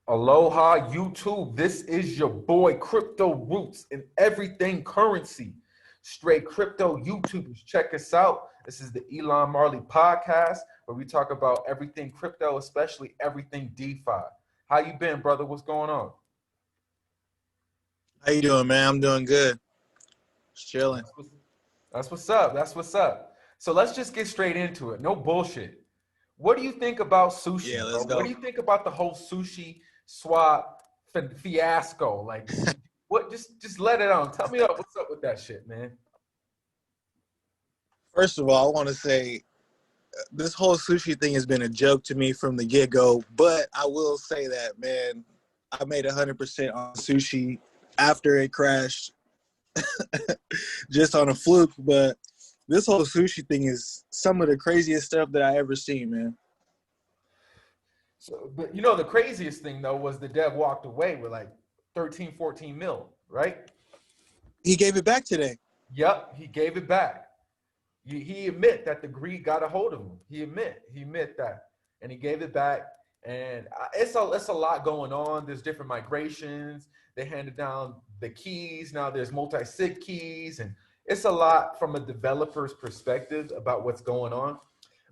Aloha YouTube, this is your boy Crypto Roots and Everything Currency. Straight crypto YouTubers, check us out. This is the Elon Marley podcast where we talk about everything crypto, especially everything DeFi. How you been, brother? What's going on? How you doing, man? I'm doing good. Just chilling. That's what's up. That's what's up. So let's just get straight into it. No bullshit. What do you think about sushi, Yeah, bro? let's go. What do you think about the whole sushi swap fiasco? Like, what? Just let it on. Tell me what's up with that shit, man. First of all, I want to say this whole sushi thing has been a joke to me from the get-go, but I will say that, man, I made 100% on sushi after it crashed just on a fluke, but this whole sushi thing is some of the craziest stuff that I ever seen, man. So, but you know, the craziest thing though was the dev walked away with like 13, 14 mil, right? He gave it back today. Yep, he gave it back. He admit that the greed got a hold of him. He admit that, and he gave it back. And it's a lot going on. There's different migrations. They handed down the keys. Now there's multi-sig keys, and it's a lot from a developer's perspective about what's going on.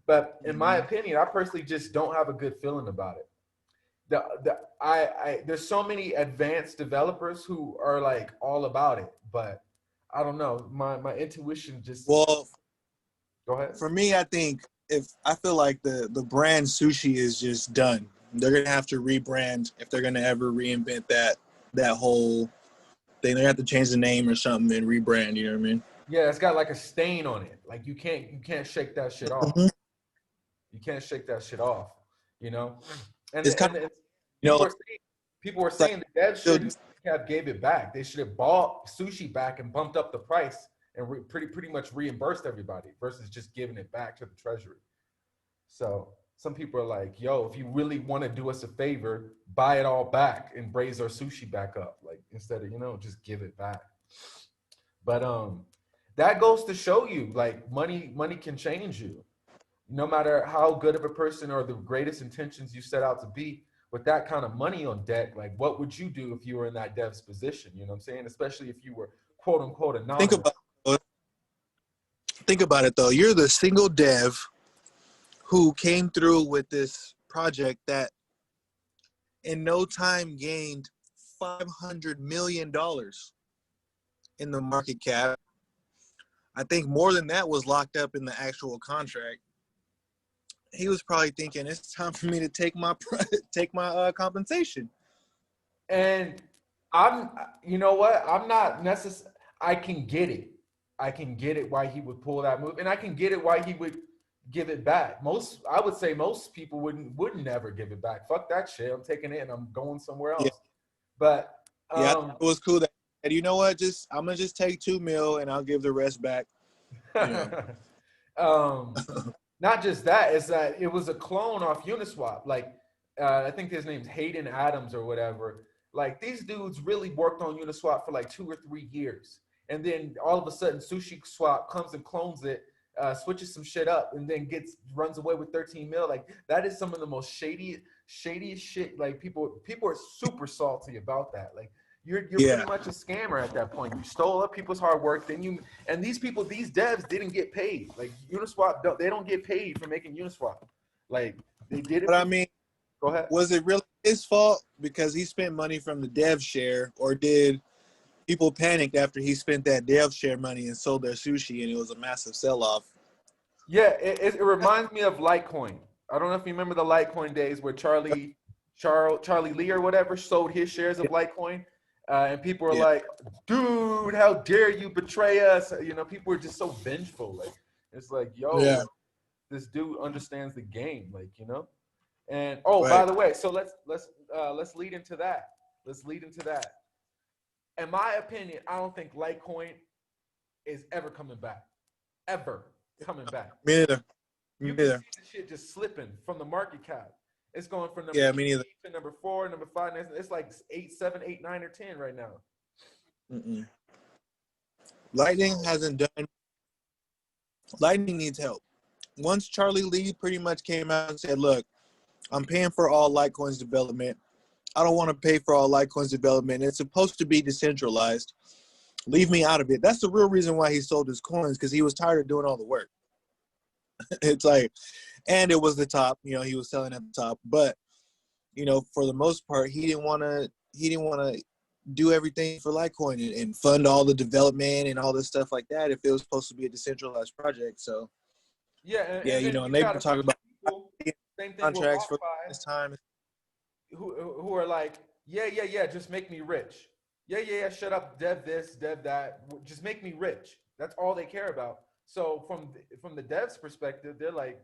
But in my opinion, I personally just don't have a good feeling about it. There's so many advanced developers who are like all about it, but I don't know. My intuition just. Well, Go ahead. for me, I feel like the brand sushi is just done. They're gonna have to rebrand if they're gonna ever reinvent that whole thing. They have to change the name or something and rebrand. You know what I mean? Yeah, it's got like a stain on it. Like you can't shake that shit off. Mm-hmm. You can't shake that shit off. You know, and It's kind of, you know, people were saying the dev shouldn't have gave it back. They should have bought sushi back and bumped up the price and pretty much reimbursed everybody versus just giving it back to the treasury. So some people are like, yo, if you really want to do us a favor, buy it all back and raise our sushi back up. Like instead of, just give it back. But that goes to show you like money can change you. No matter how good of a person or the greatest intentions you set out to be, with that kind of money on deck, like what would you do if you were in that dev's position? You know what I'm saying? Especially if you were quote unquote anonymous. Think about it though. You're the single dev who came through with this project that in no time gained $500 million in the market cap. I think more than that was locked up in the actual contract. He was probably thinking it's time for me to take my compensation. And you know what? I'm not necessarily. I can get it. I can get it why he would pull that move, and I can get it why he would give it back. I would say most people wouldn't never give it back. Fuck that shit. I'm taking it and I'm going somewhere else. Yeah. But it was cool that, and you know what? I'm gonna just take $2 million and I'll give the rest back. Not just that, it's that it was a clone off Uniswap. Like I think his name's Hayden Adams or whatever. Like these dudes really worked on Uniswap for like 2 or 3 years. And then all of a sudden, Sushi Swap comes and clones it, switches some shit up, and then runs away with 13 mil. Like that is some of the most shadiest shit. Like people are super salty about that. Like you're pretty much a scammer at that point. You stole up people's hard work. And these devs didn't get paid. Like Uniswap, they don't get paid for making Uniswap. Like they did it. But I mean, go ahead. Was it really his fault because he spent money from the dev share, or did people panicked after he spent that dev share money and sold their sushi and it was a massive sell-off? Yeah, it reminds me of Litecoin. I don't know if you remember the Litecoin days where Charlie Lee or whatever sold his shares of Litecoin. And people were like, dude, how dare you betray us? People were just so vengeful. Like, it's like, yo, this dude understands the game, And by the way, so let's lead into that. In my opinion, I don't think Litecoin is ever coming back. Ever coming back. Me neither. You can see the shit just slipping from the market cap. It's going from number 3 to number 4, number 5. It's like 8, 7, 8, 9, or 10 right now. Lightning needs help. Once Charlie Lee pretty much came out and said, look, I'm paying for all Litecoin's development. I don't want to pay for all Litecoin's development. It's supposed to be decentralized. Leave me out of it. That's the real reason why he sold his coins, because he was tired of doing all the work. It's like, and it was the top, you know, he was selling at the top, but you know, for the most part, he didn't want to do everything for Litecoin and fund all the development and all this stuff like that if it was supposed to be a decentralized project. So Yeah, yeah, you know, and they've been talking about people, same thing contracts with for this time. who are like, yeah, just make me rich. Yeah, shut up, dev this, dev that. Just make me rich. That's all they care about. So from the devs' perspective, they're like,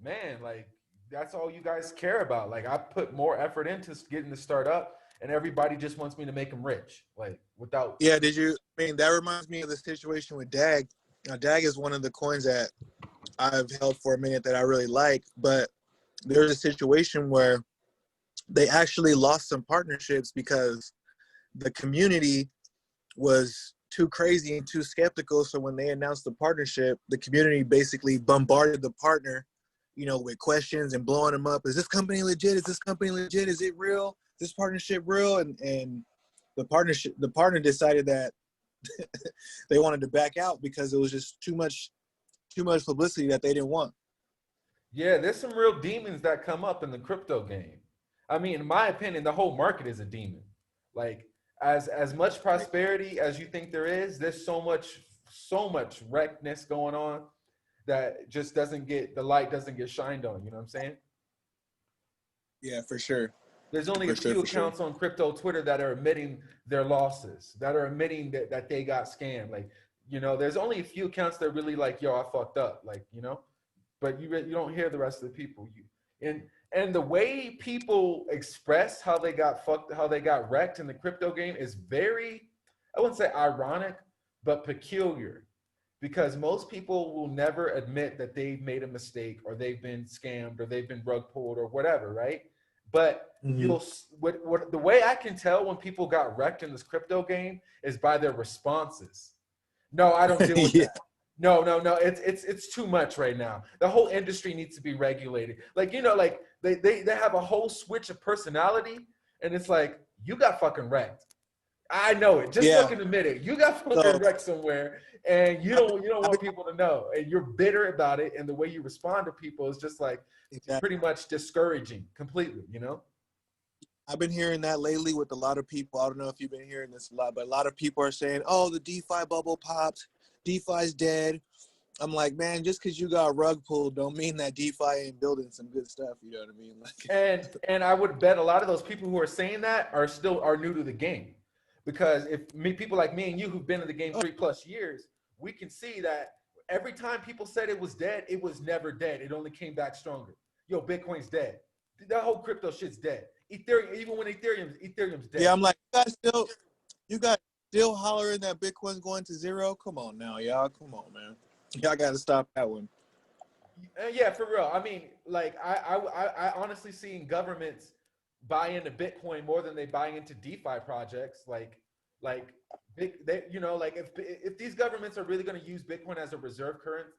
man, like that's all you guys care about. Like I put more effort into getting the start up, and everybody just wants me to make them rich, like without. Yeah, did you? I mean, that reminds me of the situation with DAG. Now, DAG is one of the coins that I've held for a minute that I really like, but there's a situation where they actually lost some partnerships because the community was too crazy and too skeptical. So when they announced the partnership, the community basically bombarded the partner, you know, with questions and blowing them up. Is this company legit? Is this company legit? Is it real? Is this partnership real? And the partner decided that they wanted to back out because it was just too much publicity that they didn't want. Yeah, there's some real demons that come up in the crypto game. I mean, in my opinion, the whole market is a demon. Like as much prosperity as you think there is, there's so much wreckness going on that just the light doesn't get shined on. You know what I'm saying? Yeah, for sure. There's only a few accounts on crypto Twitter that are admitting their losses, that are admitting that they got scammed. Like, you know, there's only a few accounts that are really like, yo, I fucked up. Like, you know, but you don't hear the rest of the people. And the way people express how they got wrecked in the crypto game is very, I wouldn't say ironic, but peculiar. Because most people will never admit that they've made a mistake or they've been scammed or they've been rug pulled or whatever, right? But the way I can tell when people got wrecked in this crypto game is by their responses. No, I don't deal with that. No. It's too much right now. The whole industry needs to be regulated. Like, you know, like they have a whole switch of personality, and it's like, you got fucking wrecked. I know it. Just fucking admit it. You got fucking wrecked somewhere, and you don't want people to know, and you're bitter about it. And the way you respond to people is just like pretty much discouraging completely. You know. I've been hearing that lately with a lot of people. I don't know if you've been hearing this a lot, but a lot of people are saying, "Oh, the DeFi bubble popped. DeFi's dead." I'm like, man, just because you got rug pulled don't mean that DeFi ain't building some good stuff. You know what I mean? Like, and I would bet a lot of those people who are saying that are new to the game, because people like me and you who've been in the game 3+ years, we can see that every time people said it was dead, it was never dead. It only came back stronger. Yo, Bitcoin's dead. That whole crypto shit's dead. Ethereum, even when Ethereum's dead. Yeah, I'm like, you guys still hollering that Bitcoin's going to zero? Come on now, y'all. Come on, man. Y'all got to stop that one. Yeah, for real. I mean, like, I honestly seen governments buy into Bitcoin more than they buy into DeFi projects. Like you know, like if these governments are really going to use Bitcoin as a reserve currency,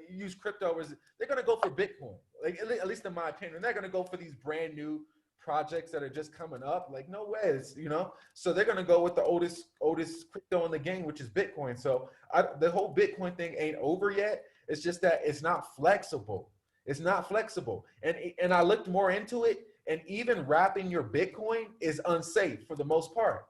use crypto, they're going to go for Bitcoin. Like at least in my opinion, they're going to go for these brand new projects that are just coming up. Like, no way, it's, you know. So they're going to go with the oldest crypto in the game, which is Bitcoin. So the whole Bitcoin thing ain't over yet. It's just that it's not flexible. It's not flexible. And I looked more into it, and even wrapping your Bitcoin is unsafe for the most part.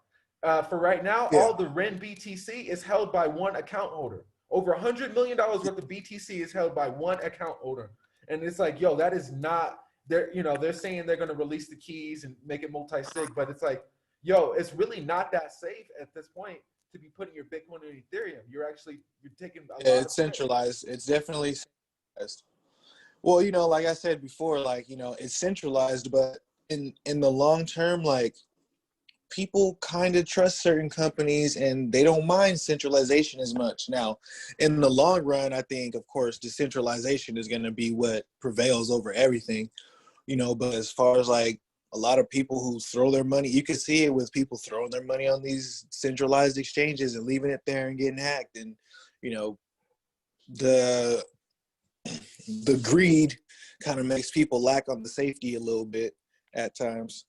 For right now, all the REN BTC is held by one account holder. Over $100 million worth of BTC is held by one account holder. And it's like, yo, that is not, they're saying they're going to release the keys and make it multi-sig, but it's like, yo, it's really not that safe at this point to be putting your Bitcoin in Ethereum. You're taking a lot it's centralized. It's definitely centralized. Well, you know, like I said before, like, you know, it's centralized, but in the long term, like, people kind of trust certain companies and they don't mind centralization as much. Now, in the long run, I think, of course, decentralization is going to be what prevails over everything, you know, but as far as like a lot of people who throw their money, you can see it with people throwing their money on these centralized exchanges and leaving it there and getting hacked. And, you know, the greed kind of makes people lack on the safety a little bit at times.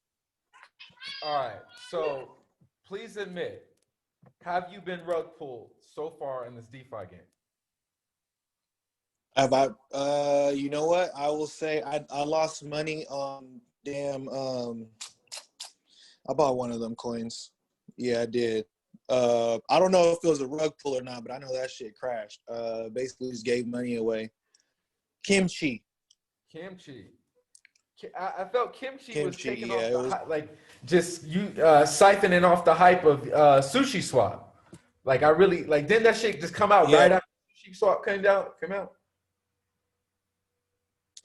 All right. So please admit, have you been rug pulled so far in this DeFi game? Have I? You know what? I will say I lost money on damn. I bought one of them coins. Yeah, I did. I don't know if it was a rug pull or not, but I know that shit crashed. Basically just gave money away. Kimchi. I felt Kimchi was taking yeah, off just siphoning off the hype of Sushi Swap. Like I really like. Didn't that shit just come out right after Sushi Swap came out?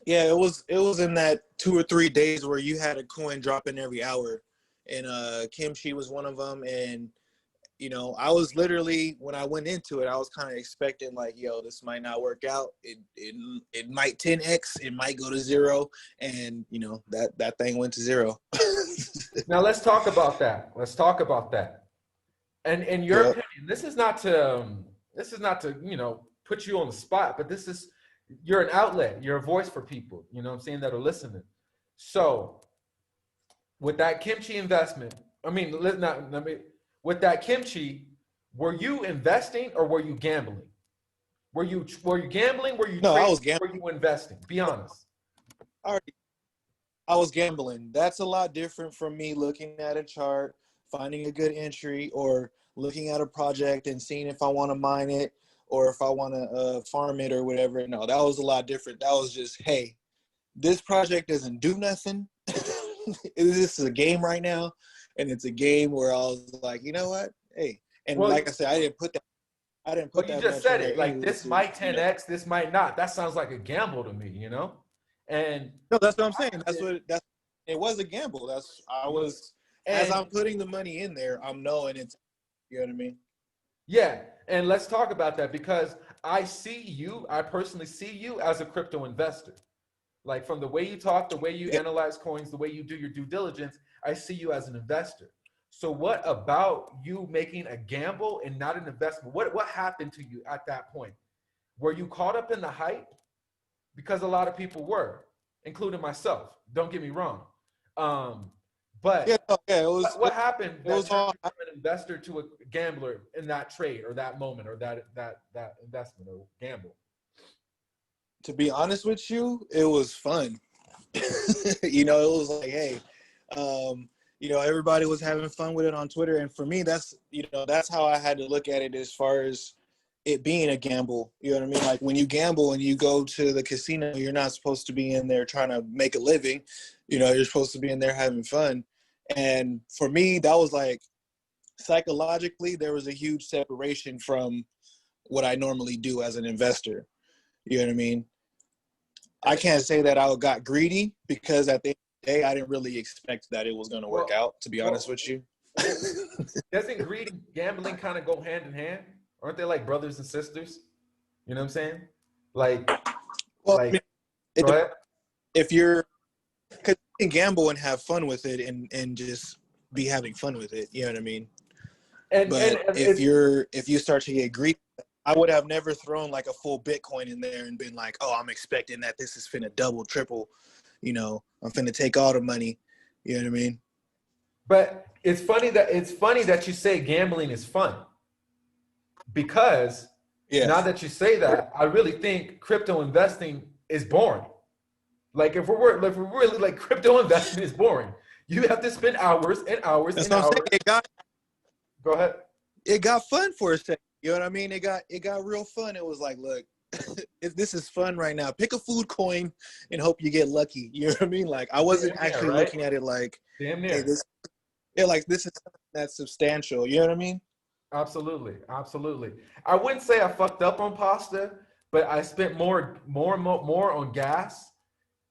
Yeah, it was in that 2 or 3 days where you had a coin dropping every hour, and Kimchi was one of them. And you know, I was literally, when I went into it, I was kind of expecting like, yo, this might not work out. It might 10x, it might go to 0, and you know that thing went to 0. Now let's talk about that. And in your opinion, this is not to put you on the spot, but you're an outlet, you're a voice for people, you know what I'm saying, that are listening. So with that Kimchi investment, with that Kimchi, were you investing or were you gambling? Were you gambling? Were you no, trading? I was gambling. Were you investing? Be honest. I was gambling. That's a lot different from me looking at a chart, finding a good entry, or looking at a project and seeing if I want to mine it or if I want to farm it or whatever. No, that was a lot different. That was just, hey, this project doesn't do nothing. This is a game right now, and it's a game where I was like, you know what? Hey, and like I said, I didn't put that. You just said it. Like this might 10x, this might not. That sounds like a gamble to me, you know. And no, that's what I'm saying. It was a gamble. As I'm putting the money in there, I'm knowing it's, you know what I mean? Yeah, and let's talk about that because I personally see you as a crypto investor. Like from the way you talk, the way you analyze coins, the way you do your due diligence, I see you as an investor. So what about you making a gamble and not an investment? What happened to you at that point? Were you caught up in the hype? Because a lot of people were, including myself. Don't get me wrong. But what happened that turned you from an investor to a gambler in that trade or that moment or that investment or gamble? To be honest with you, it was fun. You know, it was like, hey, you know, everybody was having fun with it on Twitter. And for me, that's how I had to look at it as far as it being a gamble. You know what I mean? Like when you gamble and you go to the casino, you're not supposed to be in there trying to make a living. You know, you're supposed to be in there having fun. And for me, that was like, psychologically, there was a huge separation from what I normally do as an investor. You know what I mean? I can't say that I got greedy because at the end of the day, I didn't really expect that it was going to work out, to be honest with you. Doesn't greed and gambling kind of go hand in hand? Aren't they like brothers and sisters? You know what I'm saying? Like, well, like, I mean, if you're, because you can gamble and have fun with it and just be having fun with it. You know what I mean? But if you start to get greedy, I would have never thrown like a full Bitcoin in there and been like, oh, I'm expecting that this is finna double, triple, you know, I'm finna take all the money. You know what I mean? But it's funny that you say gambling is fun. Because now that you say that, I really think crypto investing is boring. Like if we're really like crypto investing is boring. You have to spend hours and hours and hours. Go ahead. It got fun for a second. You know what I mean? It got real fun. It was like, look, this is fun right now. Pick a food coin and hope you get lucky. You know what I mean? Like I wasn't actually looking at it like, damn near. Hey, this is that's substantial. You know what I mean? Absolutely. I wouldn't say I fucked up on pasta, but I spent more on gas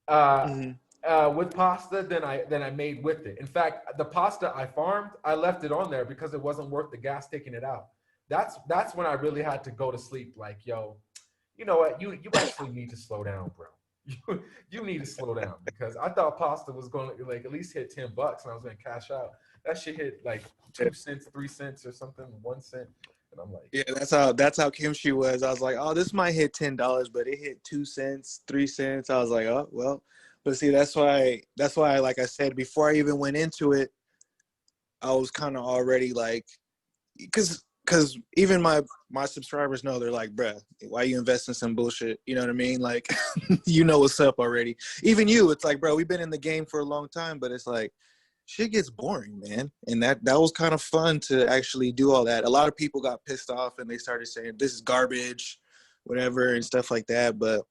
with pasta than I made with it. In fact, the pasta I farmed, I left it on there because it wasn't worth the gas taking it out. That's when I really had to go to sleep. Like, yo, you know what? You actually need to slow down, bro. You need to slow down because I thought pasta was going to like at least hit $10 and I was going to cash out. That shit hit like 2 cents, 3 cents or something, 1 cent. And I'm like, yeah, that's how kimchi was. I was like, oh, this might hit $10, but it hit 2 cents, 3 cents. I was like, oh, well, but see, that's why, like I said, before I even went into it, I was kind of already like, because even my subscribers know, they're like, bruh, why you invest in some bullshit? You know what I mean? Like, you know what's up already. Even you, it's like, bro, we've been in the game for a long time, but it's like, shit gets boring, man. And that was kind of fun to actually do all that. A lot of people got pissed off and they started saying, this is garbage, whatever, and stuff like that. But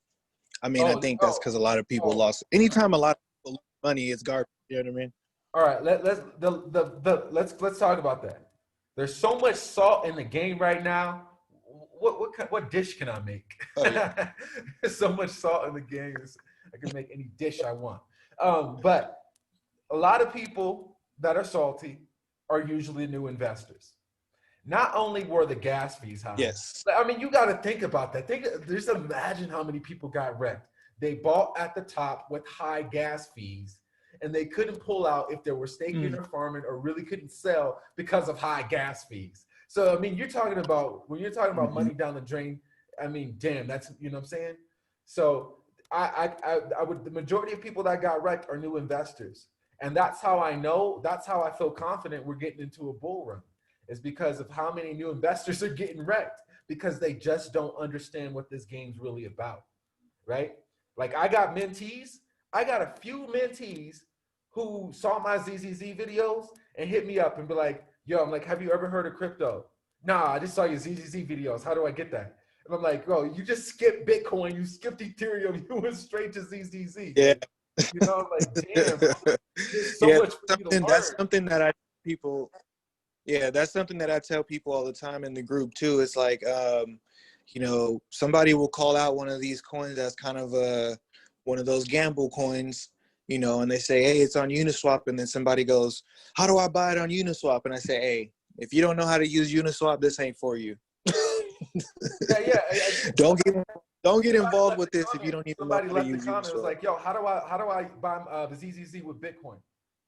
I mean, I think that's because a lot of people lost. Anytime a lot of people lose money, it's garbage. You know what I mean? All right, let's talk about that. There's so much salt in the game right now. What dish can I make? Oh, yeah. There's so much salt in the game. I can make any dish I want. But a lot of people that are salty are usually new investors. Not only were the gas fees high. Yes. I mean, you got to think about that. Just imagine how many people got wrecked. They bought at the top with high gas fees, and they couldn't pull out if they were staking or farming, or really couldn't sell because of high gas fees. So, I mean, when you're talking about money down the drain, I mean, damn, that's, you know what I'm saying? So the majority of people that got wrecked are new investors. And that's how I feel confident we're getting into a bull run, is because of how many new investors are getting wrecked, because they just don't understand what this game's really about, right? Like, I got a few mentees who saw my ZZZ videos and hit me up and be like, yo, I'm like, have you ever heard of crypto? Nah, I just saw your ZZZ videos. How do I get that? And I'm like, bro, you just skipped Bitcoin. You skipped Ethereum. You went straight to ZZZ. Yeah. You know, I'm like, damn. There's so much for you to learn. That's something that that's something that I tell people all the time in the group too. It's like, you know, somebody will call out one of these coins that's kind of one of those gamble coins, you know, and they say, hey, it's on Uniswap. And then somebody goes, how do I buy it on Uniswap? And I say, hey, if you don't know how to use Uniswap, this ain't for you. Don't get involved with this if you don't even know how to use Uniswap. Somebody left the comment, was like, yo, how do I buy the ZZZ with Bitcoin?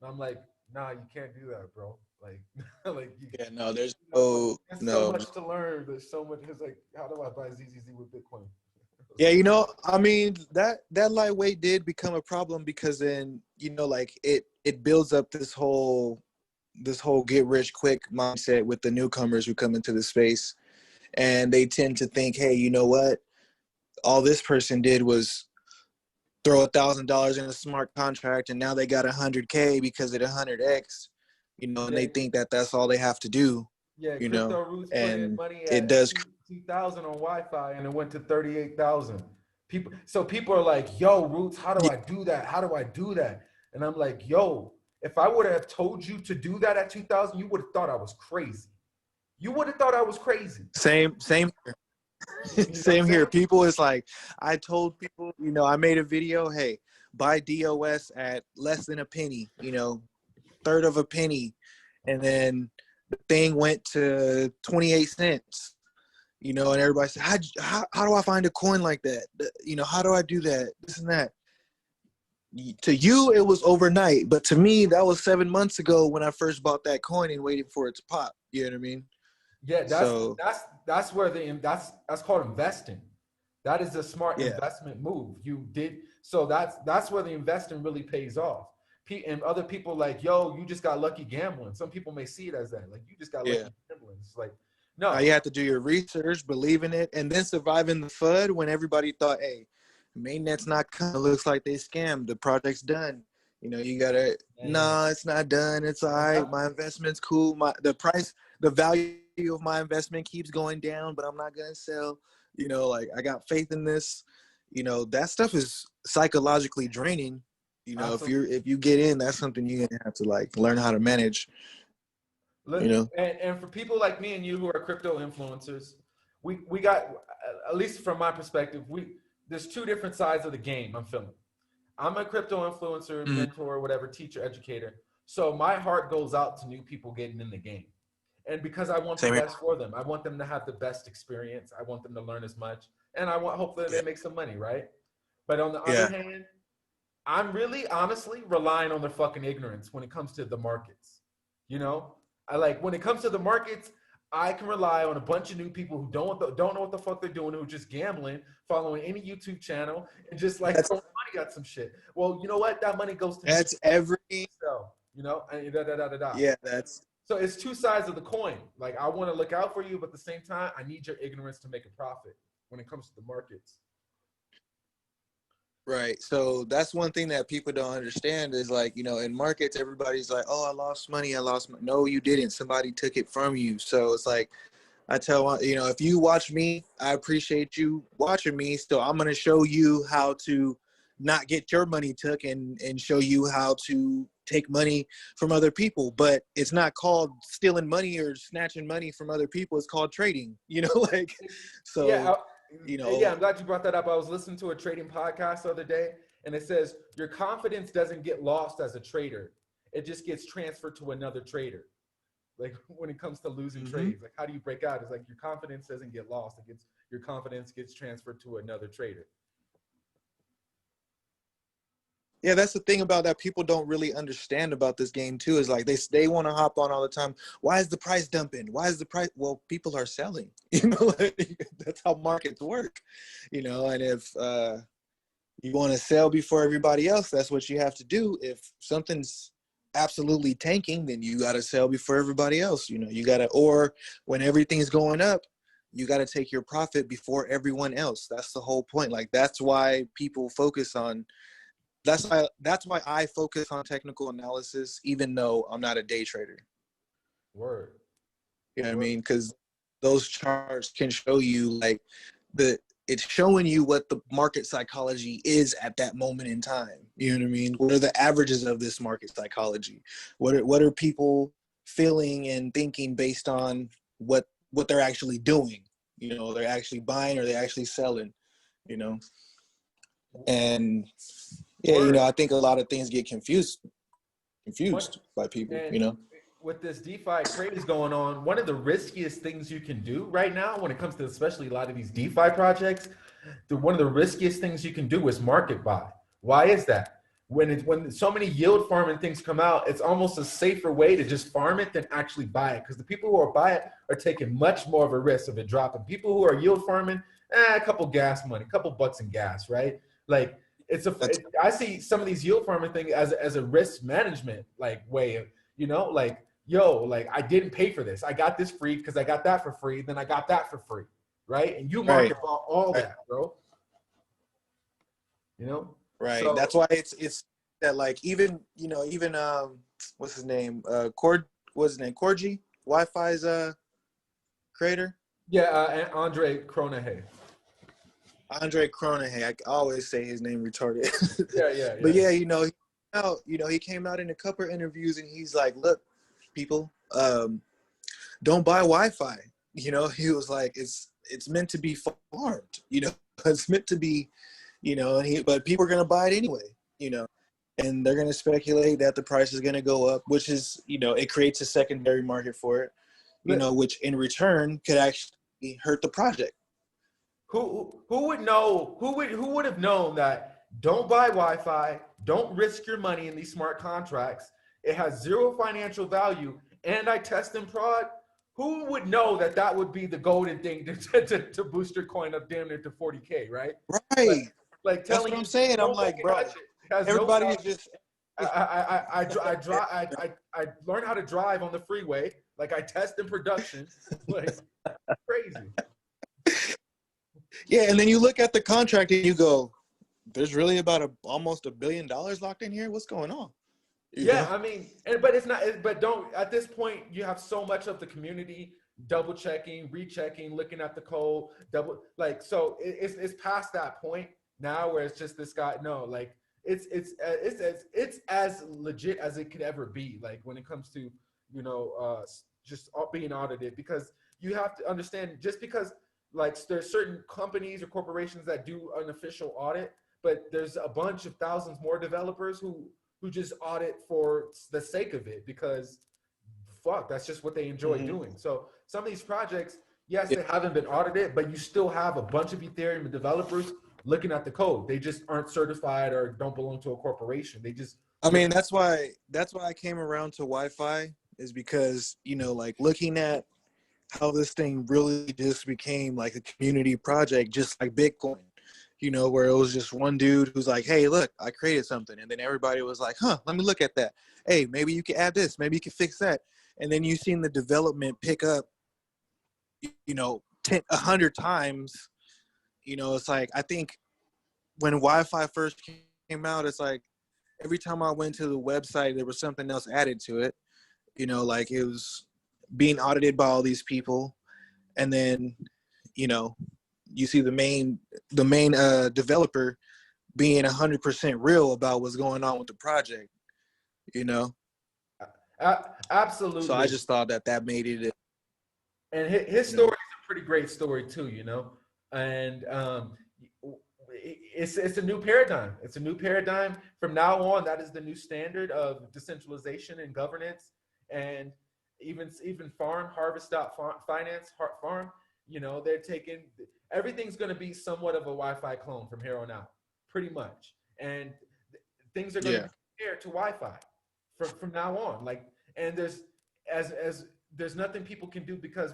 And I'm like, nah, you can't do that, bro. Like, there's so much to learn. There's so much. It's like, how do I buy ZZZ with Bitcoin? Yeah, you know, I mean, that lightweight did become a problem, because then, you know, like it builds up this whole get rich quick mindset with the newcomers who come into the space, and they tend to think, hey, you know what? All this person did was throw $1,000 in a smart contract, and now they got 100K because of the 100X, you know, and they think that that's all they have to do. Yeah, you know, Rootz and money it does 2,000 on Wi-Fi, and it went to 38,000. People are like, yo, Rootz, how do I do that? How do I do that? And I'm like, yo, if I would have told you to do that at 2,000, you would have thought I was crazy. You would have thought I was crazy. Same here. Same here. People is like, I told people, you know, I made a video, hey, buy DOS at less than a penny, you know, third of a penny. And then the thing went to 28 cents, you know, and everybody said, how do I find a coin like that? You know, how do I do that? This and that. To you, it was overnight. But to me, that was 7 months ago when I first bought that coin and waited for it to pop. You know what I mean? Yeah, that's where that's called investing. That is a smart investment move. So that's where the investing really pays off. And other people like, yo, you just got lucky gambling. Some people may see it as that, like, you just got lucky gambling. It's like, no. You have to do your research, believe in it, and then survive in the FUD when everybody thought, hey, mainnet's not coming. It looks like they scammed. The project's done. You know, you gotta. No, it's not done. It's all right. My investment's cool. The value of my investment keeps going down, but I'm not gonna sell. You know, like, I got faith in this. You know, that stuff is psychologically draining. You know, Absolutely. if you get in, that's something you're gonna have to, like, learn how to manage. You know, and for people like me and you who are crypto influencers, we got, at least from my perspective, there's two different sides of the game I'm feeling. I'm a crypto influencer, mentor, whatever, teacher, educator. So my heart goes out to new people getting in the game. And because I want the best for them. I want them to have the best experience. I want them to learn as much. And I want, hopefully, they make some money, right? But on the other hand, I'm really, honestly, relying on their fucking ignorance when it comes to the markets. You know? When it comes to the markets, I can rely on a bunch of new people who don't know what the fuck they're doing, who are just gambling, following any YouTube channel, and just like throwing money at some shit. Well, you know what? That money goes to every. So, you know, and Yeah, So it's two sides of the coin. Like, I want to look out for you, but at the same time, I need your ignorance to make a profit when it comes to the markets. Right. So that's one thing that people don't understand is, like, you know, in markets, everybody's like, oh, I lost money. I lost money. No, you didn't. Somebody took it from you. So it's like, I tell, you know, if you watch me, I appreciate you watching me. So I'm going to show you how to not get your money took and show you how to take money from other people. But it's not called stealing money or snatching money from other people. It's called trading, you know, like, so. Yeah, you know, yeah, I'm glad you brought that up. I was listening to a trading podcast the other day, and it says your confidence doesn't get lost as a trader. It just gets transferred to another trader. Like, when it comes to losing trades, like, how do you break out? It's like your confidence doesn't get lost. Your confidence gets transferred to another trader. Yeah, that's the thing about that people don't really understand about this game too, is like they want to hop on all the time. Why is the price dumping? Why is the price? Well, people are selling, you know, that's how markets work, you know, and if you want to sell before everybody else, that's what you have to do. If something's absolutely tanking, then you got to sell before everybody else, you know, you got to, or when everything's going up, you got to take your profit before everyone else. That's the whole point. Like, that's why people focus on, that's why I focus on technical analysis, even though I'm not a day trader. Word. You know what I mean? Because those charts can show you, like, it's showing you what the market psychology is at that moment in time. You know what I mean? What are the averages of this market psychology? What are people feeling and thinking based on what they're actually doing? You know, they're actually buying or they're actually selling, you know? And yeah, you know, I think a lot of things get confused by people, you know. With this DeFi craze going on, one of the riskiest things you can do right now when it comes to especially a lot of these DeFi projects, one of the riskiest things you can do is market buy. Why is that? When so many yield farming things come out, it's almost a safer way to just farm it than actually buy it, because the people who are buy it are taking much more of a risk of it dropping. People who are yield farming, a couple gas money, a couple bucks in gas, right? Like, I see some of these yield farming things as a risk management like way of, you know, like, yo, like, I didn't pay for this. I got this free because I got that for free. Then I got that for free, right? And you market all that, bro. You know, right? So, that's why it's that, like, even, you know, even what's his name? Corgi, Wi-Fi's creator. Yeah, and Andre Cronahay. Andre Cronahay. I always say his name retarded. Yeah. But yeah, you know, he came out in a couple of interviews and he's like, look, people, don't buy Wi-Fi. You know, he was like, it's meant to be farmed, you know, it's meant to be, you know, but people are going to buy it anyway, you know, and they're going to speculate that the price is going to go up, which is, you know, it creates a secondary market for it, you know, which in return could actually hurt the project. Who would know? Who would have known that don't buy Wi-Fi, don't risk your money in these smart contracts. It has zero financial value, and I test and prod. Who would know that would be the golden thing to boost your coin up damn near to 40K, right? Right. Like telling that's what I'm saying. I'm like, bro, everybody is just. I learned how to drive on the freeway. Like, I test in production. Like, crazy. Yeah, and then you look at the contract and you go, "There's really about almost $1 billion locked in here. What's going on?" You know? I mean, but it's not. But don't, at this point, you have so much of the community double checking, rechecking, looking at the code, so it's past that point now where it's just this guy. No, like, it's as legit as it could ever be. Like, when it comes to, you know, just being audited, because you have to understand, just because, like, there's certain companies or corporations that do an official audit, but there's a bunch of thousands more developers who just audit for the sake of it, because fuck, that's just what they enjoy doing. So some of these projects, yes, they haven't been audited, but you still have a bunch of Ethereum developers looking at the code. They just aren't certified or don't belong to a corporation. They just, I mean, that's why I came around to Wi-Fi, is because, you know, like, looking at how this thing really just became like a community project, just like Bitcoin, you know, where it was just one dude who's like, hey, look, I created something. And then everybody was like, huh, let me look at that. hey, maybe you can add this, maybe you can fix that. And then you've seen the development pick up, 100 times. It's like, I think when Wi-Fi first came out, it's like every time I went to the website, there was something else added to it. Like it was being audited by all these people. And then, you see the main developer being 100% real about what's going on with the project, Absolutely. So I just thought that made it. And his story is a pretty great story too, and it's a new paradigm. It's a new paradigm from now on. That is the new standard of decentralization and governance, and even harvest.finance farm. They're taking everything's going to be somewhat of a Wi-Fi clone from here on out, pretty much, and things are going to be compared to Wi-Fi from now on. And there's nothing people can do because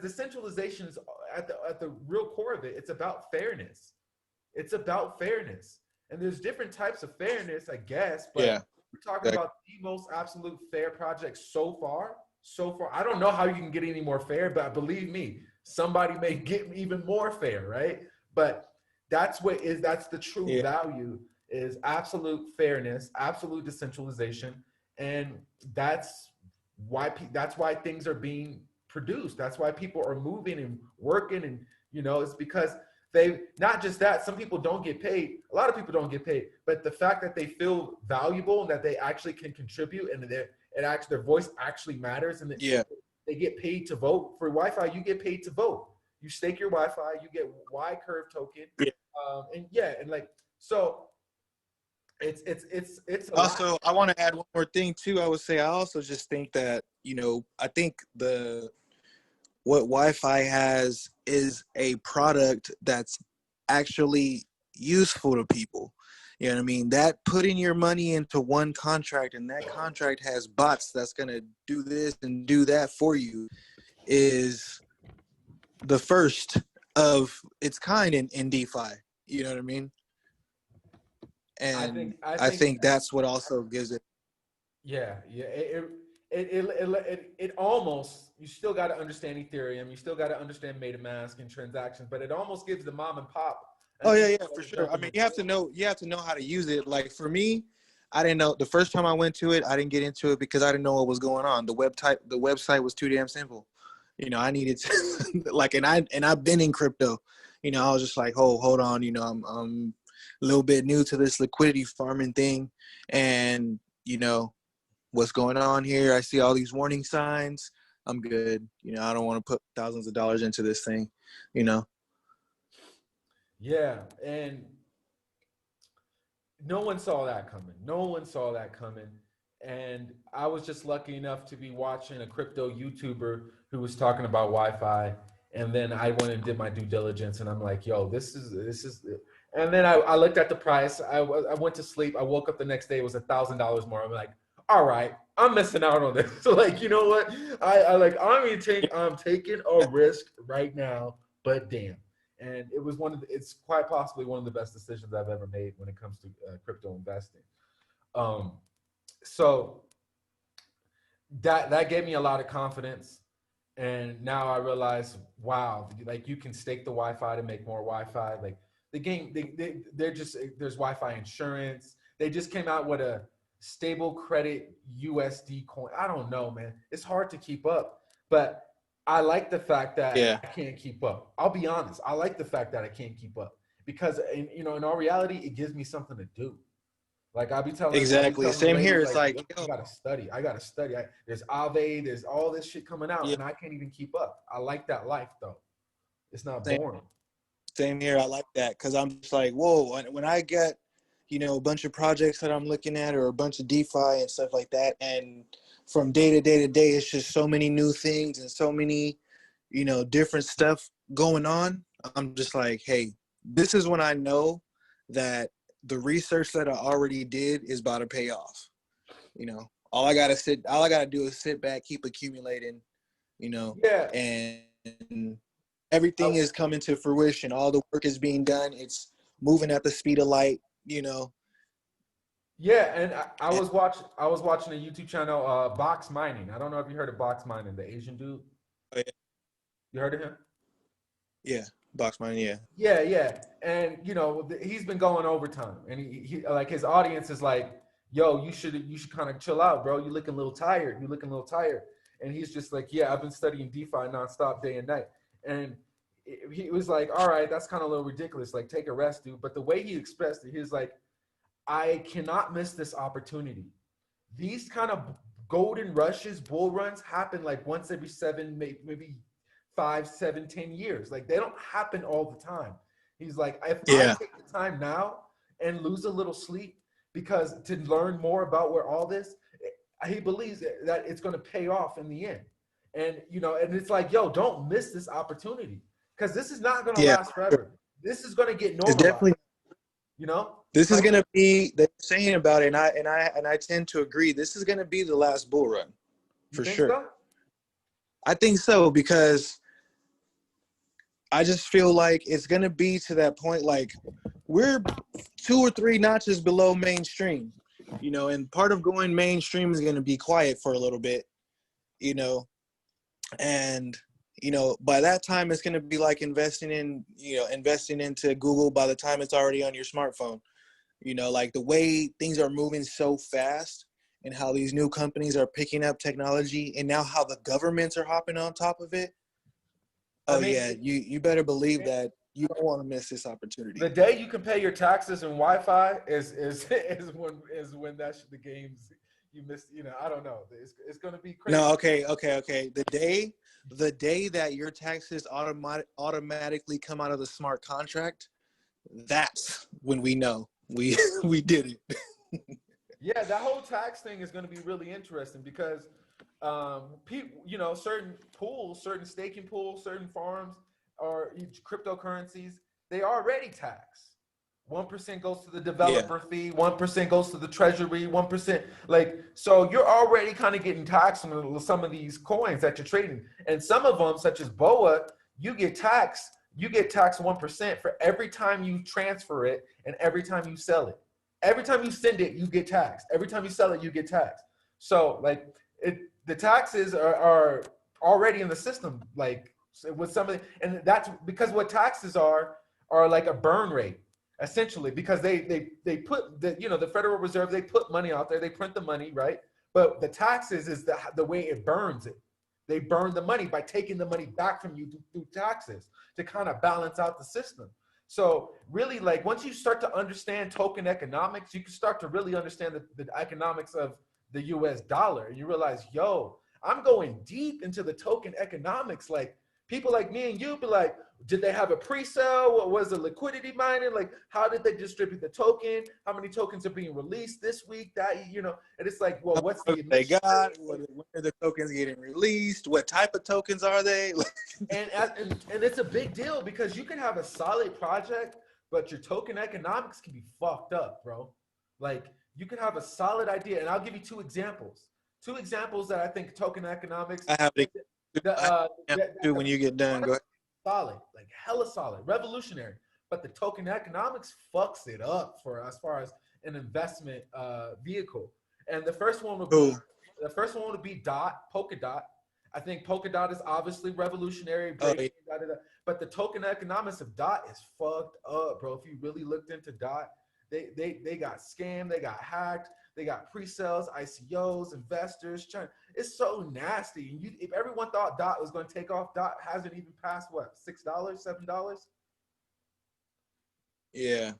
decentralization is at the real core of it. It's about fairness. It's about fairness, and there's different types of fairness, I guess. But we're talking about the most absolute fair project so far. I don't know how you can get any more fair, but believe me, somebody may get even more fair, right? But that's the true value is absolute fairness, absolute decentralization, and that's why things are being produced. That's why people are moving and working, and it's because they, not just that, some people don't get paid. A lot of people don't get paid, but the fact that they feel valuable and that they actually can contribute and their voice actually matters, and they get paid to vote. For Wi-Fi, you get paid to vote. You stake your Wi-Fi, you get Y curve token, so it's also lot. I want to add one more thing too. I would say I also just think that I think what Wi-Fi has is a product that's actually useful to people. You know what I mean? That putting your money into one contract, and that contract has bots that's going to do this and do that for you, is the first of its kind in DeFi. You know what I mean? And I think that's what also gives it. It almost, you still got to understand Ethereum, you still got to understand MetaMask and transactions, but it almost gives the mom and pop. Oh yeah, for sure. I mean, you have to know how to use it. Like for me, I didn't know the first time I went to it. I didn't get into it because I didn't know what was going on. The website was too damn simple. I needed to and I've been in crypto. I was just like, hold on. I'm a little bit new to this liquidity farming thing, and what's going on here? I see all these warning signs. I'm good. I don't want to put thousands of dollars into this thing. Yeah, and no one saw that coming. And I was just lucky enough to be watching a crypto YouTuber who was talking about Wi-Fi. And then I went and did my due diligence, and I'm like, yo, this is. And then I looked at the price. I went to sleep. I woke up the next day. It was $1,000 more. I'm like, all right, I'm missing out on this. So you know what? I'm taking a risk right now, but damn. And it was it's quite possibly one of the best decisions I've ever made when it comes to crypto investing. So that gave me a lot of confidence. And now I realize, wow, you can stake the Wi-Fi to make more Wi-Fi. The game, there's Wi-Fi insurance. They just came out with a stable credit USD coin. I don't know, man. It's hard to keep up, but I like the fact that I can't keep up. I'll be honest. I like the fact that I can't keep up because, in all reality, it gives me something to do. I'll be telling exactly. Same here. It's like I gotta study. There's Aave. There's all this shit coming out, and I can't even keep up. I like that life though. It's not boring. Same here. I like that because I'm just like, whoa. When I get, a bunch of projects that I'm looking at or a bunch of DeFi and stuff like that, and from day to day to day, it's just so many new things and so many, different stuff going on. I'm just like, hey, this is when I know that the research that I already did is about to pay off. All I gotta do is sit back, keep accumulating, and everything is coming to fruition. All the work is being done. It's moving at the speed of light, Yeah, and I And, was watching a YouTube channel, Box Mining. I don't know if you heard of Box Mining, the Asian dude. oh, yeah, You heard of him? yeah, box money, yeah. Yeah, yeah. And he's been going overtime, and he like his audience is like, "Yo, you should kind of chill out, bro. You looking a little tired. You looking a little tired." And he's just like, "Yeah, I've been studying DeFi nonstop, day and night." And he was like, "All right, that's kind of a little ridiculous. Like, take a rest, dude." But the way he expressed it, he was like, "I cannot miss this opportunity. These kind of golden rushes, bull runs happen like once every seven, maybe 5, 7, 10 years. Like they don't happen all the time." He's like, if I Yeah, take the time now and lose a little sleep because to learn more about where all this, he believes that it's going to pay off in the end. And and it's like, yo, don't miss this opportunity because this is not going to yeah. last forever. This is going to get It's normalized. definitely, this is Like, gonna be, they're saying about it, and I tend to agree. This is gonna be the last bull run, you for think sure. so? I think so, because I just feel like it's gonna be to that point. Like we're 2 or 3 notches below mainstream, and part of going mainstream is gonna be quiet for a little bit, you know, and by that time it's gonna be like investing into Google by the time it's already on your smartphone. Like the way things are moving so fast and how these new companies are picking up technology and now how the governments are hopping on top of it. I Oh mean, yeah, you better believe that you don't want to miss this opportunity. the day you can pay your taxes and Wi-Fi is when that's the games you missed. I don't know. It's going to be crazy. No, okay. The day that your taxes automatically come out of the smart contract, that's when we know we did it. Yeah, that whole tax thing is going to be really interesting because people, certain pools, certain staking pools, certain farms or cryptocurrencies, they already tax. 1% goes to the Yeah, developer fee, 1% goes to the treasury, 1%. Like, so you're already kind of getting taxed on some of these coins that you're trading. And some of them, such as BOA, you get taxed 1% for every time you transfer it and every time you sell it. Every time you send it, you get taxed. Every time you sell it, you get taxed. So like the taxes are already in the system, like with somebody, and that's because what taxes are like a burn rate, essentially, because they put the Federal Reserve, they put money out there, they print the money, right? But the taxes is the way it burns it. They burn the money by taking the money back from you through taxes to kind of balance out the system. So really, like once you start to understand token economics, you can start to really understand the economics of the US dollar. And you realize, yo, I'm going deep into the token economics. Like people like me and you be like, did they have a pre-sale? What was the liquidity mining? Like, how did they distribute the token? How many tokens are being released this week? And it's like, well, what's the they got? When are the tokens getting released? What type of tokens are they? and it's a big deal because you can have a solid project, but your token economics can be fucked up, bro. Like you can have a solid idea, and I'll give you two examples. Two examples that I think token economics. I have to do when you get done. Go ahead. Solid, like hella solid, revolutionary. But the token economics fucks it up for as far as an investment vehicle. And the first one would be Polkadot. I think Polkadot is obviously revolutionary, breaking, but the token economics of Dot is fucked up, bro. If you really looked into Dot, they got scammed, they got hacked, they got pre-sales, ICOs, investors trying. It's so nasty. And if everyone thought Dot was going to take off, Dot hasn't even passed what, $6, $7. Yeah.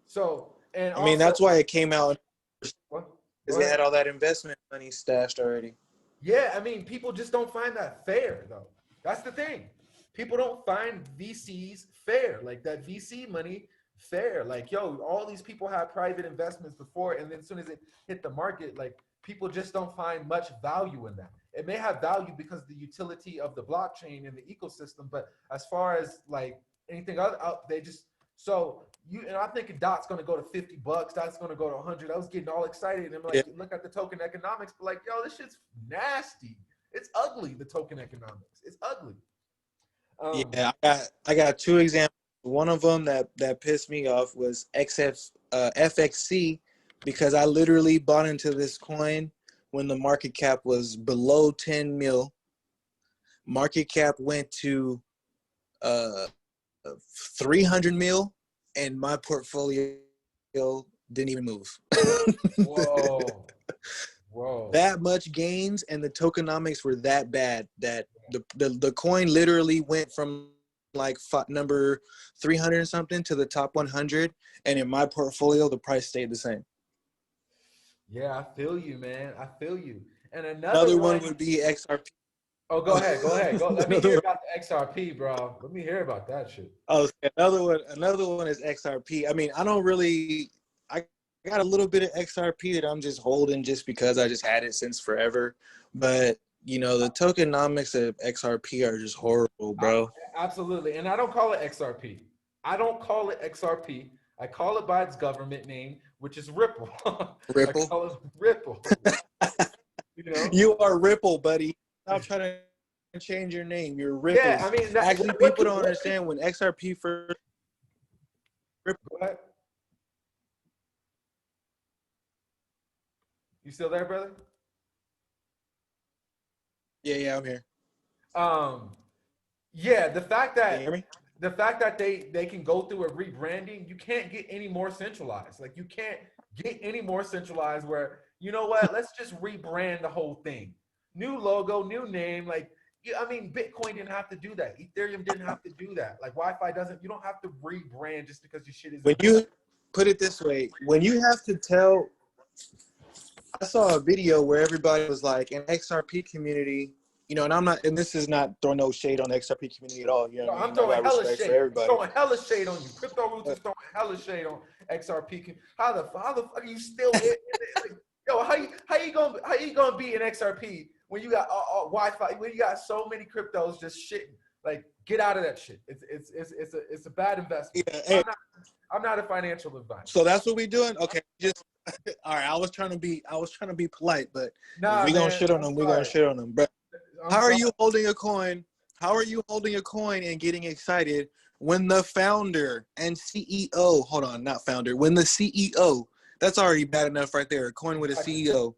So, and I mean, that's why it came out, because they ahead. had all that investment money stashed already. Yeah, I mean, people just don't find that fair, though. That's the thing. People don't find VCs fair, like that VC money fair. Like, yo, all these people had private investments before, and then as soon as it hit the market, like people just don't find much value in that. It may have value because of the utility of the blockchain and the ecosystem, but as far as like anything else, they just and I'm thinking Dot's going to go to $50. Dot's going to go to 100. I was getting all excited, and I'm like, look at the token economics, but like, yo, this shit's nasty. It's ugly. The token economics, it's ugly. Yeah, I got two examples. One of them that pissed me off was FXC, because I literally bought into this coin when the market cap was below 10 mil. Market cap went to 300 mil, and my portfolio didn't even move. Whoa. Whoa. That much gains, and the tokenomics were that bad that the coin literally went from like number 300 and something to the top 100, and in my portfolio the price stayed the same. Yeah, I feel you, man. I feel you. And Another one would be XRP. Oh, go ahead. Let me hear about the XRP, bro. Let me hear about that shit. Oh, another one is XRP. I mean, I got a little bit of XRP that I'm just holding just because I just had it since forever. But, you know, the tokenomics of XRP are just horrible, bro. Absolutely. And I don't call it XRP. I don't call it XRP. I call it by its government name, which is Ripple. Ripple? I call it Ripple. You know? You are Ripple, buddy. Stop trying to change your name. You're Ripple. Yeah, I mean, actually, people don't understand when XRP first. What? You still there, brother? Yeah, I'm here. Yeah, the fact that Can you hear me? The fact that they can go through a rebranding, you can't get any more centralized. Like, you can't get any more centralized where, you know what, let's just rebrand the whole thing. New logo, new name. Like, I mean, Bitcoin didn't have to do that. Ethereum didn't have to do that. Like, Wi-Fi doesn't, you don't have to rebrand just because your shit is. When you put it this way, when you have to tell, I saw a video where everybody was like, an XRP community, you know, and I'm not, and this is not throwing no shade on the XRP community at all. You know, no, what I mean? I'm throwing hella shade. For everybody. I'm throwing hella shade on you. Crypto Roots is throwing hella shade on XRP. How the fuck are you still in? Yo, how you gonna be an XRP when you got Wi-Fi? When you got so many cryptos just shitting? Like, get out of that shit. It's a bad investment. Yeah, hey. I'm not a financial advisor. So that's what we doing? Okay, just all right. I was trying to be polite, but if we gonna shit on them. We're gonna shit on them. But how are you holding a coin? How are you holding a coin and getting excited when the founder and CEO? Hold on, not founder. When the CEO, that's already bad enough right there. A coin with a CEO.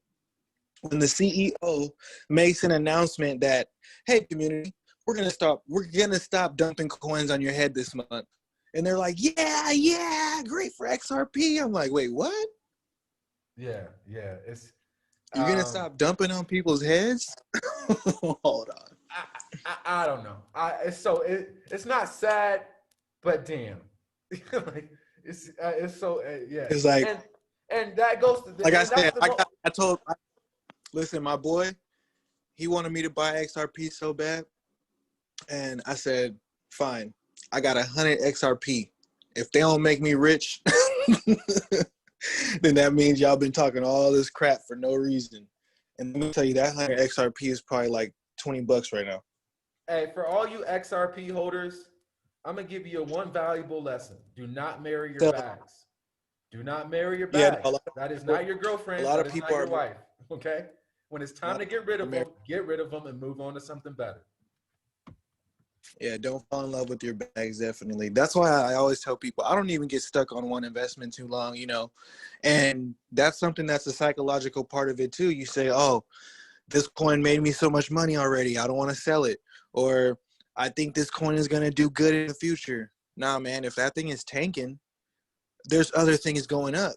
When the CEO makes an announcement that, hey, community, we're gonna stop dumping coins on your head this month. And they're like, yeah, great for XRP. I'm like, wait, what? Yeah. It's you're gonna stop dumping on people's heads? Hold on. I don't know. It's not sad, but damn, like it's so yeah. It's like, and that goes to like I said. Listen, my boy, he wanted me to buy XRP so bad, and I said, fine. I got 100 XRP. If they don't make me rich, then that means y'all been talking all this crap for no reason. And let me tell you, that 100 XRP is probably like $20 right now. Hey, for all you XRP holders, I'm gonna give you one valuable lesson: do not marry your bags. Do not marry your bags. Yeah, that is not your girlfriend. A lot of people are your wife. Okay, when it's time to get rid of them, get rid of them and move on to something better. Yeah, don't fall in love with your bags, definitely. That's why I always tell people, I don't even get stuck on one investment too long, you know. And that's something that's a psychological part of it too. You say, oh, this coin made me so much money already, I don't want to sell it. Or I think this coin is going to do good in the future. Nah, man, if that thing is tanking, there's other things going up.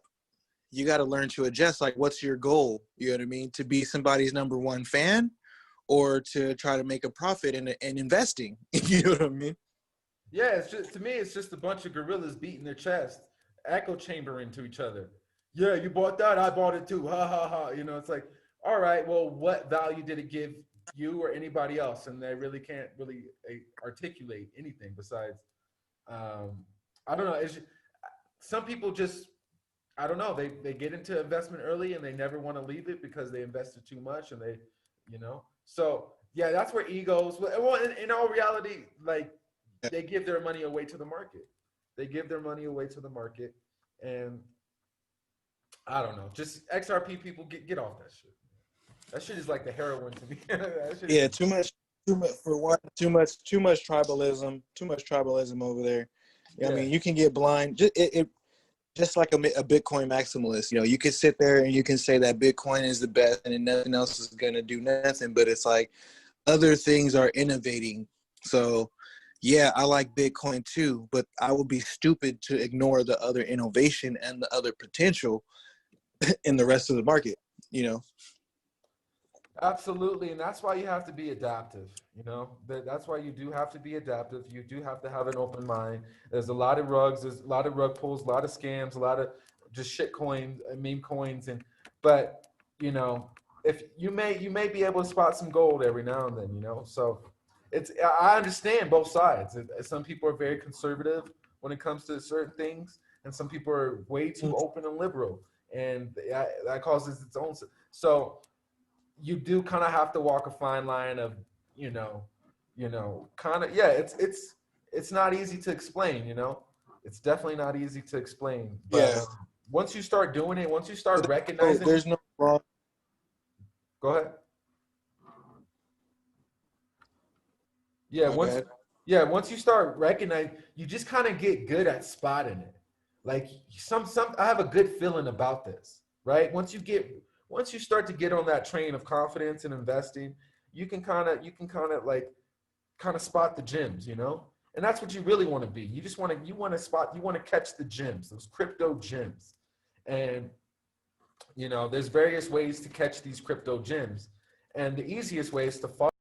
You got to learn to adjust. Like, what's your goal? You know what I mean? To be somebody's number one fan? Or to try to make a profit in investing. You know what I mean? Yeah, it's just, to me, it's just a bunch of gorillas beating their chest, echo chambering to each other. Yeah, you bought that, I bought it too. Ha ha ha. You know, it's like, all right, well, what value did it give you or anybody else? And they really can't really articulate anything besides, I don't know. It's just, some people just, I don't know. They get into investment early and they never want to leave it because they invested too much and they, you know. So yeah, that's where egos. Well, in all reality, like, they give their money away to the market. They give their money away to the market, and I don't know. Just XRP people, get off that shit. That shit is like the heroin to me. Yeah, too much for one. Too much tribalism. Too much tribalism over there. Yeah. I mean, you can get blind. just like a Bitcoin maximalist. You know, you can sit there and you can say that Bitcoin is the best and nothing else is going to do nothing, but it's like other things are innovating. So yeah, I like Bitcoin too, but I would be stupid to ignore the other innovation and the other potential in the rest of the market, you know? Absolutely, and that's why you have to be adaptive. You know, that's why you do have to be adaptive. You do have to have an open mind. There's a lot of rugs, there's a lot of rug pulls, a lot of scams, a lot of just shit coins, meme coins, and but you know, if you may be able to spot some gold every now and then. You know, so it's I understand both sides. Some people are very conservative when it comes to certain things, and some people are way too open and liberal, and that causes its own. So you do kind of have to walk a fine line of, kind of, yeah, it's not easy to explain, it's definitely not easy to explain. But Yeah. once you start doing it, once you start recognizing, there's no wrong. go ahead. Yeah, once you start recognizing, you just kind of get good at spotting it. Like some I have a good feeling about this, right? Once you start to get on that train of confidence and investing, you can kind of spot the gems, and that's what you really want to be. You just want to catch the gems, those crypto gems. And there's various ways to catch these crypto gems, and the easiest way is to follow